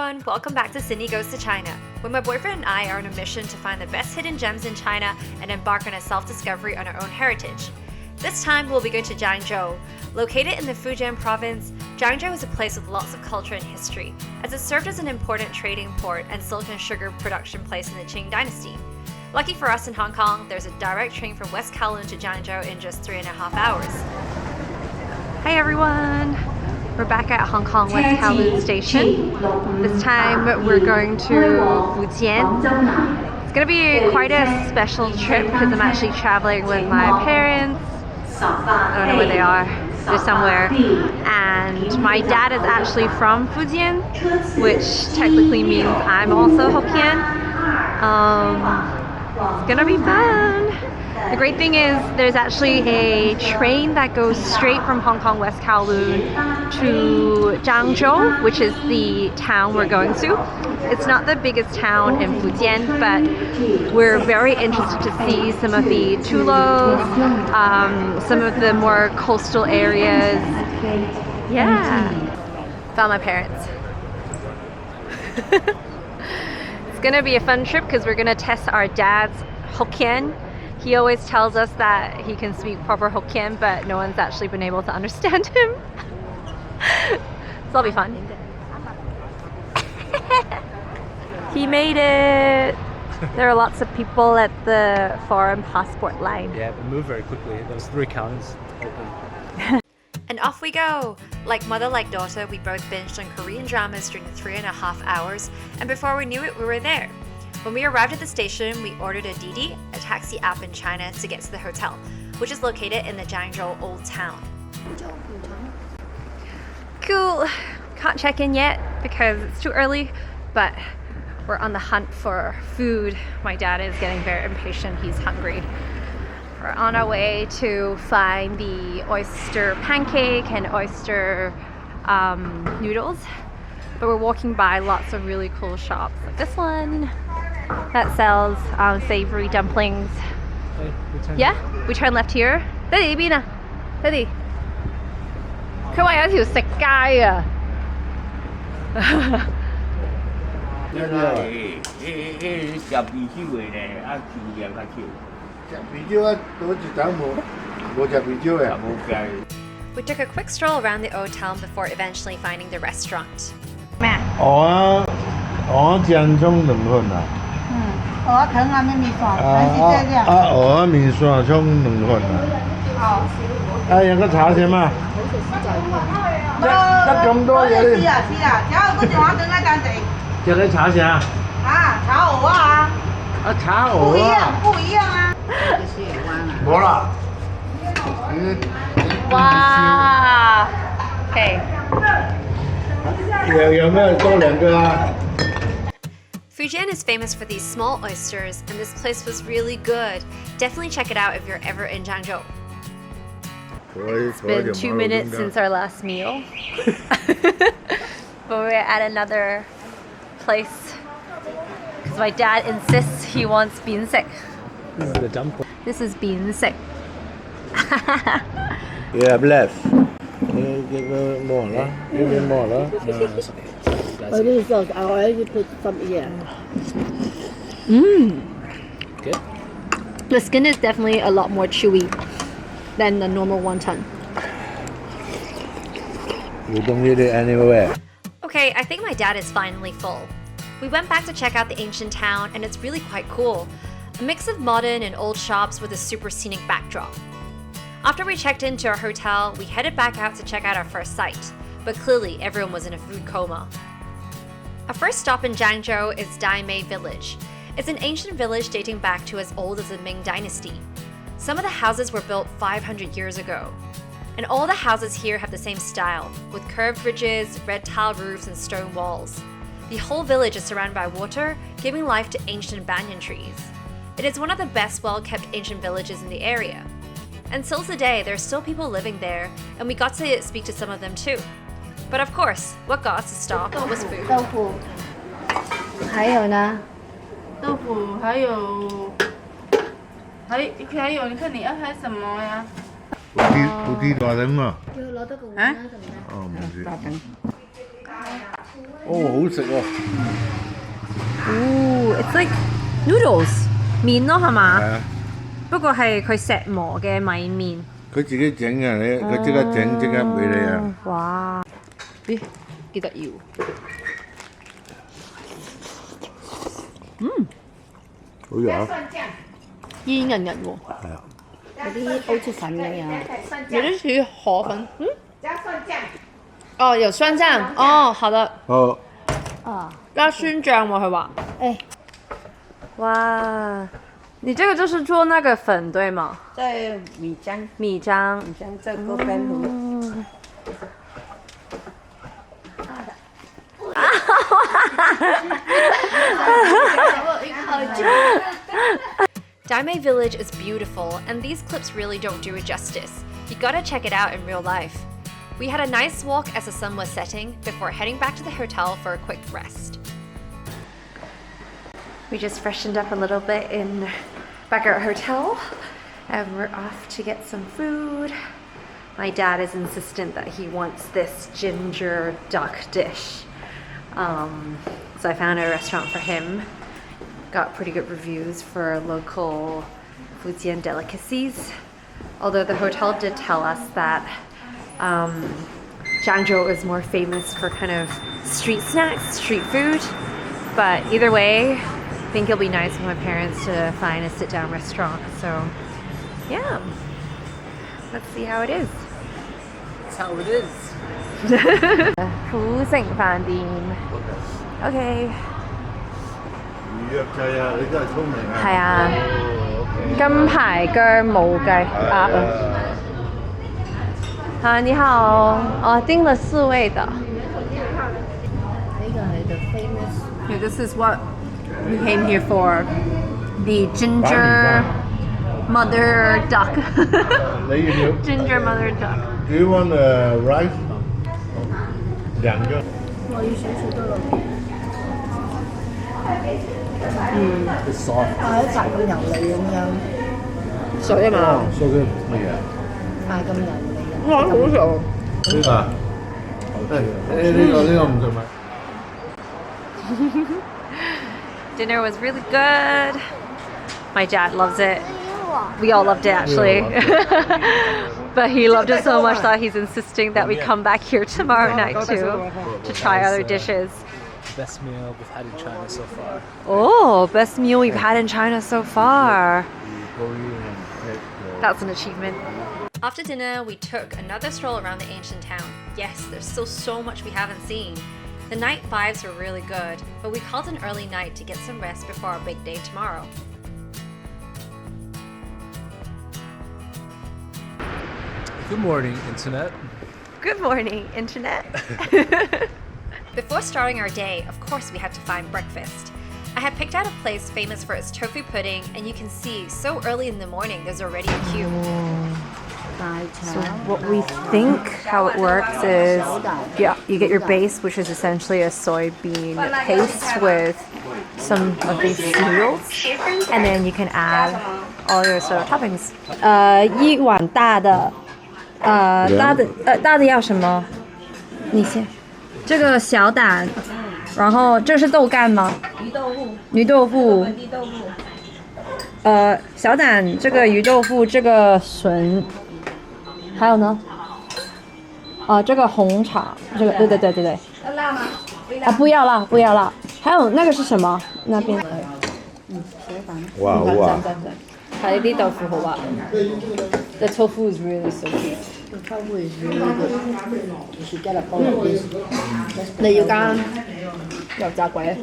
everyone, welcome back to Sydney Goes to China, where my boyfriend and I are on a mission to find the best hidden gems in China and embark on a self-discovery on our own heritage. This time we'll be going to Zhangzhou. Located in the Fujian province, Zhangzhou is a place with lots of culture and history, as it served as an important trading port and silk and sugar production place in the Qing dynasty. Lucky for us in Hong Kong, there's a direct train from West Kowloon to Zhangzhou in just 3.5 hours. Hi everyone! We're back at Hong Kong West Kowloon Station. This time we're going to Fujian. It's going to be quite a special trip because I'm actually traveling with my parents. I don't know where they are. They're somewhere. And my dad is actually from Fujian, which technically means I'm also Hokkien. It's going to be fun. The great thing is there's actually a train that goes straight from Hong Kong West Kowloon to Zhangzhou, which is the town we're going to. It's not the biggest town in Fujian, but we're very interested to see some of the tulos, some of the more coastal areas. Yeah. Found my parents. It's gonna be a fun trip because we're gonna test our dad's Hokkien. He always tells us that he can speak proper Hokkien, but no one's actually been able to understand him. So that'll be fun. He made it! There are lots of people at the foreign passport line. Yeah, we moved very quickly. There was 3 counters open. And off we go! Like mother, like daughter, we both binged on Korean dramas during the 3.5 hours, and before we knew it, we were there. When we arrived at the station, we ordered a Didi, a taxi app in China, to get to the hotel, which is located in the Zhangzhou Old Town. Cool! Can't check in yet because it's too early, but we're on the hunt for food. My dad is getting very impatient, he's hungry. We're on our way to find the oyster pancake and oyster noodles, but we're walking by lots of really cool shops, like this one that sells savoury dumplings. Yeah? We turn left here. Daddy, 呢邊啊 Daddy 佢話有條食街啊We took a quick stroll around the old town before eventually finding the restaurant. 咩啊？蚵煎葱2份啊。蚵藤啊，咩面線？還是這樣？蚵面線葱2份啊。有個茶先嘛？得咁多嘢呢？是啊，只有嗰電話等一陣地。叫你茶先啊？炒蚵啊？炒蚵啊？不一樣啊。冇啦。哇 Okay. 有沒有多2個啊？ Fujian is famous for these small oysters, and this place was really good. Definitely check it out if you're ever in Zhangzhou. It's been 2 minutes since our last meal. But we're at another place because my dad insists he wants beansek. This is the dumpling. This is beansek. You have left. Give me more, huh? Give me more, huh? No, that's okay. That's Oh, this is sauce. I already put some here. good. The skin is definitely a lot more chewy than the normal wonton. You don't eat it anywhere. Okay, I think my dad is finally full. We went back to check out the ancient town, and it's really quite cool. A mix of modern and old shops with a super scenic backdrop. After we checked into our hotel, we headed back out to check out our first site, but clearly everyone was in a food coma. Our first stop in Zhangzhou is Daimei Village. It's an ancient village dating back to as old as the Ming Dynasty. Some of the houses were built 500 years ago. And all the houses here have the same style, with curved bridges, red tile roofs, and stone walls. The whole village is surrounded by water, giving life to ancient banyan trees. It is one of the best well-kept ancient villages in the area. Until today, there are still people living there, and we got to speak to some of them too. But of course, what got us to stop was food. 豆腐，还有呢？豆腐还有你看你要拍什么呀？不地大燈啊？要攞得個碗啦，係咪？哦，冇事。好食喎。It's like noodles 麵咯係嘛？係啊，不過係佢石磨嘅米麵。佢自己整嘅，佢即刻整即刻俾你啊！哇！咦，幾得意喎！好有。煙韌韌喎。係啊。有啲好似粉咁樣。有啲似河粉。哦，有酸醬。哦，好的。好。加酸醬喎，佢話。哎，哇！你这个就是做那个粉对吗？在米漿，米漿。在嗰邊爐。Daimei Village is beautiful, and these clips really don't do it justice. You gotta check it out in real life. We had a nice walk as the sun was setting before heading back to the hotel for a quick rest. We just freshened up a little bit back at our hotel, and we're off to get some food. My dad is insistent that he wants this ginger duck dish. So I found a restaurant for him. Got pretty good reviews for local Fujian delicacies. Although the hotel did tell us that Zhangzhou is more famous for kind of street snacks, street food. But either way, I think it'll be nice for my parents to find a sit-down restaurant. So yeah, let's see how it is. That's how it is. 福承飯店 OK 預約制啊！你真係聰明啊！係啊，金牌薑冇雞鴨啊！你好，訂了4位的。呢個係 the famous。Okay, this is what we came here for. The ginger mother duck. 你要唔要 Ginger mother duck. Do you want rice？兩個。我要少少得咯。It's soft. 一塊咁油膩咁樣。水啊嘛。所以乜嘢？塊咁油膩嘅。哇，好食啊！呢個啊？呢個唔食咪？ Dinner was really good. My dad loves it. We all loved it actually. But he loved it so much that he's insisting that we come back here tomorrow night too to try other dishes. Best meal we've had in China so far. Oh, best meal we've had in China so far. That's an achievement. After dinner, we took another stroll around the ancient town. Yes, there's still so much we haven't seen. The night vibes were really good, but we called an early night to get some rest before our big day tomorrow. Good morning, Internet. Good morning, Internet. Before starting our day, of course we had to find breakfast. I had picked out a place famous for its tofu pudding, and you can see so early in the morning there's already a queue. So what we think how it works is, yeah, you get your base, which is essentially a soybean paste with some of these cereals, and then you can add all your sort of toppings. 一碗大的，大的要什么？你先。这个小胆，然后这是豆干吗？鱼豆腐。小胆，这个鱼豆腐，这个笋，还有呢？这个红肠，这个对。要辣吗？不要辣，不要辣。还有那个是什么？那边。哇哇！睇啲豆腐好啊。The tofu is really so cute. The tofu is really good. You should get a bowl of this. 你要加油炸鬼。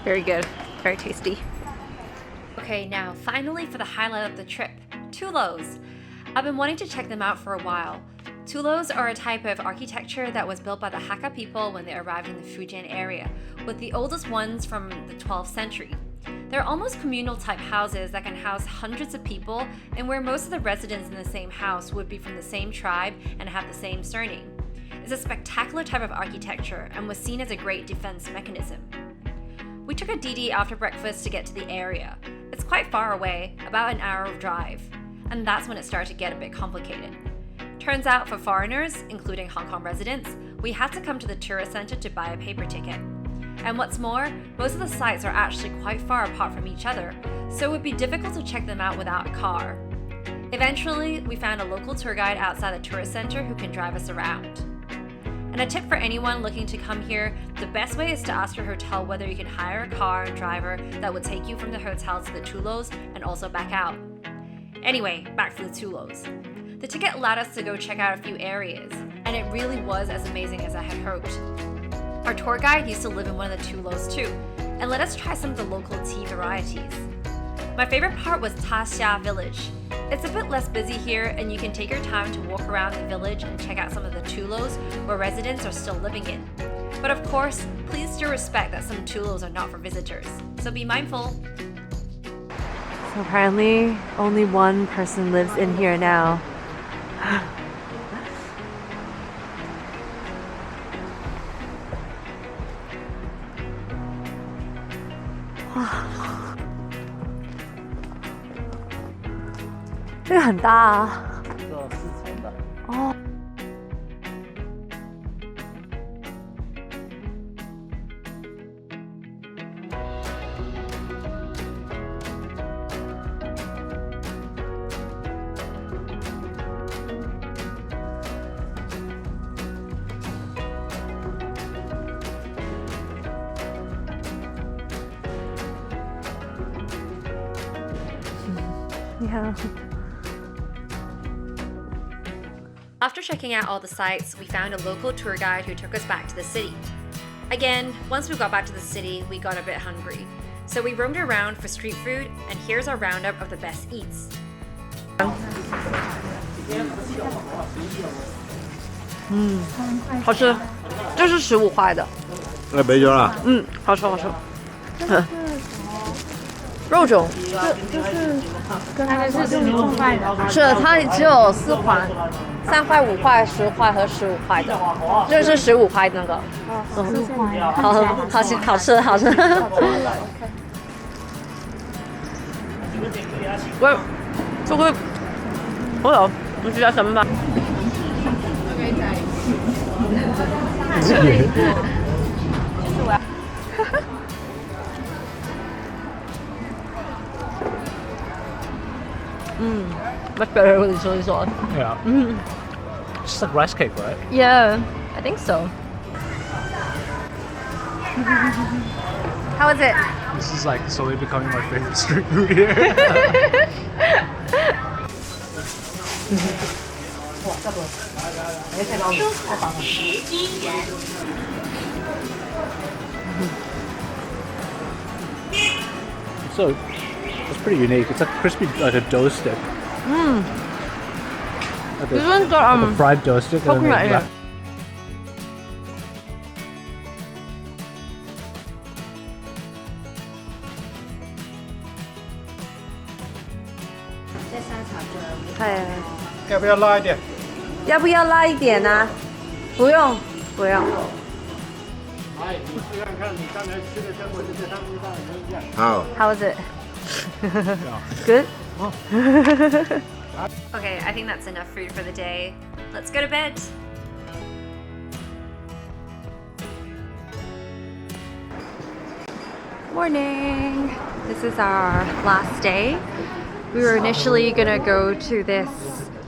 Very good. Very tasty. Okay, now finally for the highlight of the trip, Tulos. I've been wanting to check them out for a while. Tulos are a type of architecture that was built by the Hakka people when they arrived in the Fujian area, with the oldest ones from the 12th century. They're almost communal type houses that can house hundreds of people, and where most of the residents in the same house would be from the same tribe and have the same surname. It's a spectacular type of architecture and was seen as a great defense mechanism. We took a DD after breakfast to get to the area. It's quite far away, about an hour of drive, and that's when it started to get a bit complicated. Turns out for foreigners, including Hong Kong residents, we had to come to the tourist center to buy a paper ticket. And what's more, most of the sites are actually quite far apart from each other, so it would be difficult to check them out without a car. Eventually, we found a local tour guide outside the tourist center who can drive us around. And a tip for anyone looking to come here, the best way is to ask your hotel whether you can hire a car and driver that would take you from the hotel to the Tulos and also back out. Anyway, back to the Tulos. The ticket allowed us to go check out a few areas, and it really was as amazing as I had hoped. Our tour guide used to live in one of the Tulos too, and let us try some of the local tea varieties. My favorite part was Ta Xia village. It's a bit less busy here, and you can take your time to walk around the village and check out some of the Tulos where residents are still living in. But of course, please do respect that some Tulos are not for visitors, so be mindful. So apparently, only one person lives in here now. Wow. 这个很大啊。这4层的。哦。Yeah. After checking out all the sites, we found a local tour guide who took us back to the city. Again, once we got back to the city, we got a bit hungry. So we roamed around for street food, and here's our roundup of the best eats. 好吃，这是15块的。那没有了。好吃好吃。肉粽，是它只有4款，3块、5块、10块和15块的，这是15块那个。好吃。喂，这个好有，唔知叫什麼吧？Much better with the chili sauce. Yeah. Just like rice cake, right? Yeah, I think so. How is it? This is like slowly becoming my favorite street food here. So, it's pretty unique. It's like crispy, like a dough stick. Like This one's got a fried dough stick. And then coconut in it.要不要辣一点？要不要辣一点啊？不用。好。 How is it? Good. Okay, I think that's enough food for the day. Let's go to bed. Morning. This is our last day. We were initially gonna go to this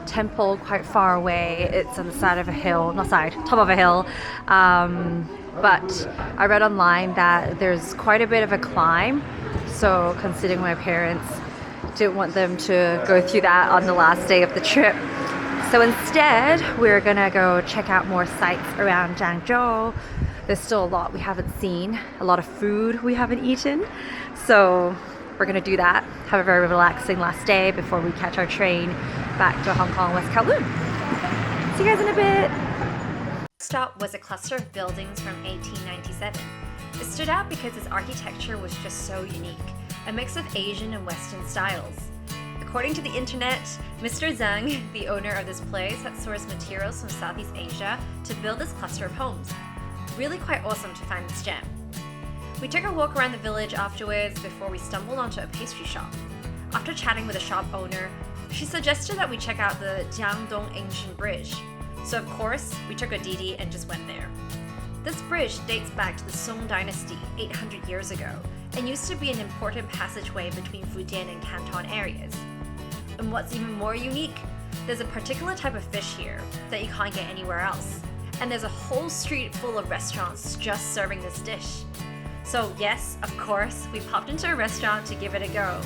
temple quite far away. It's on the side of a hill, top of a hill. But I read online that there's quite a bit of a climb. So considering my parents didn't want them to go through that on the last day of the trip. So instead, we're gonna go check out more sites around Zhangzhou. There's still a lot we haven't seen, a lot of food we haven't eaten. So we're gonna do that, have a very relaxing last day before we catch our train back to Hong Kong West Kowloon. See you guys in a bit. Stop was a cluster of buildings from 1897. It stood out because its architecture was just so unique, a mix of Asian and Western styles. According to the internet, Mr. Zhang, the owner of this place, had sourced materials from Southeast Asia to build this cluster of homes. Really quite awesome to find this gem. We took a walk around the village afterwards before we stumbled onto a pastry shop. After chatting with the shop owner, She suggested that we check out the Jiang Dong Ancient Bridge. So of course, we took a Didi and just went there. This bridge dates back to the Song Dynasty 800 years ago and used to be an important passageway between Fujian and Canton areas. And what's even more unique, there's a particular type of fish here that you can't get anywhere else. And there's a whole street full of restaurants just serving this dish. So yes, of course, we popped into a restaurant to give it a go.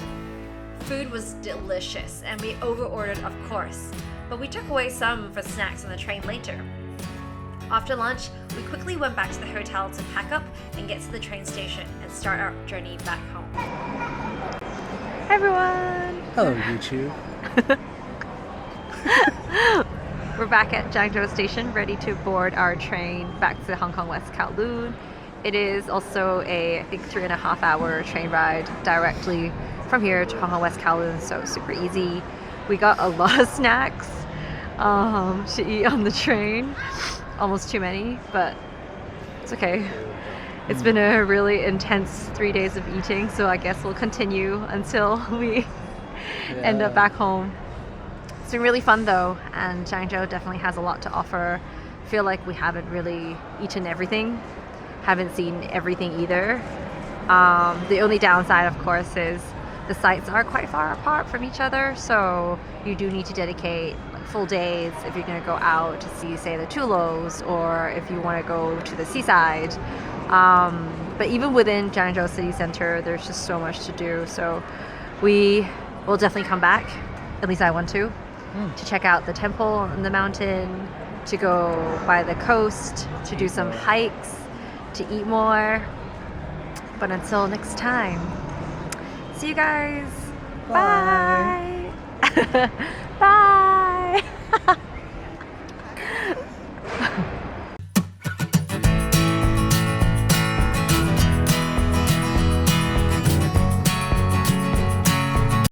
Food was delicious and we over-ordered, of course, but we took away some for snacks on the train later. After lunch, we quickly went back to the hotel to pack up and get to the train station and start our journey back home. Hi everyone! Hello, YouTube. We're back at Zhangzhou station, ready to board our train back to Hong Kong West Kowloon. It is also a, I think, 3.5 hour train ride directly from here to Hong Kong West Kowloon, so super easy. We got a lot of snacks to eat on the train, almost too many, but it's okay. It's been a really intense 3 days of eating, so I guess we'll continue until we end up back home. It's been really fun though, and Zhangzhou definitely has a lot to offer. I feel like we haven't really eaten everything, haven't seen everything either. The only downside, of course, is the sites are quite far apart from each other, so you do need to dedicate like full days if you're going to go out to see, say, the Tulos, or if you want to go to the seaside. But even within Zhangzhou city center, there's just so much to do, so we will definitely come back, at least I want to check out the temple on the mountain, to go by the coast, to do some hikes, to eat more. But until next time, see you guys. Bye. Bye.